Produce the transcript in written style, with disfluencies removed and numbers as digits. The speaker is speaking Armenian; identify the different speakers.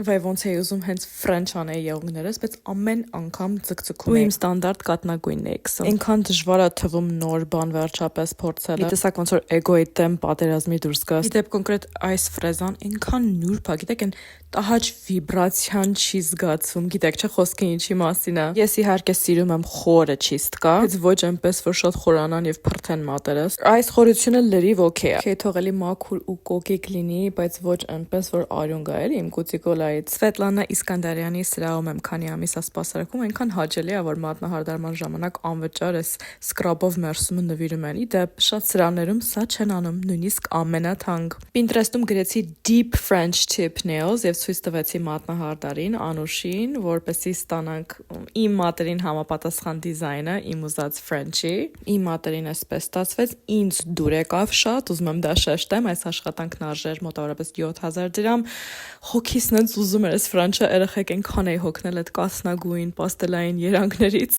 Speaker 1: Վայ ոնց էի ուզում հենց ֆրենչ անեի եղունգներս, բայց ամեն անգամ ձգձգում էի։ Ու իմ ստանդարտ կատնագույնն էի քսում։ Այնքան դժվար է թվում նոր բան վերջապես փորձելը։ Տեսակ ոնց որ էգոյի դեմ պատերազմի դուրս գաս։ Ի դեպ կոնկրետ այս ֆրեզան այնքան նուրբ է, գիտեք, այն տհաճ վիբրացիան չի զգացում, գիտեք, չէ՞ խոսքը ինչի մասին է։ Ես իհարկե սիրում եմ խորը չիստ կա, բայց ոչ այնպես որ շատ խորանան եւ փրթեն մատերս։ Այս խորությունը լրիվ օքեյ է։ Չէ, թողելի մաքուր ու կոկիկ լինի, բայց ոչ այնպես որ արյուն գա էլի իմ կուտիկոլայից։ Սվետլանա Իսկանդարյանի սրահում եմ քանի ամիս սպասարկում, այնքան հաճելի է, որ մատնահարդարման ժամանակ անվճար էս սկրաբով մերսումը նվիրում են։ Ի դեպ, շատ սրահներում սա չեն անում, նույնիսկ ամենաթանկ։ Pinterest-ում գրեցի deep French tip nails եւ ցույց տվեցի մատնահարդարին, Անուշին, որպեսզի ստանանք իմ մատերին համապատասխան դիզայնը, իմ ուզած French-ի։ Իմ մատերին էսպես ստացվեց, ինձ դուր եկավ շատ, ուզում եմ դա շեշտեմ, այս աշխատանքն արժեր մոտավորապես 7000 դրամ։ Հոգիսն ինձ ուզում էր այս French-ը երեխեք այնքան էի հոգնել այդ կասնագույն պաստելային երանգներից։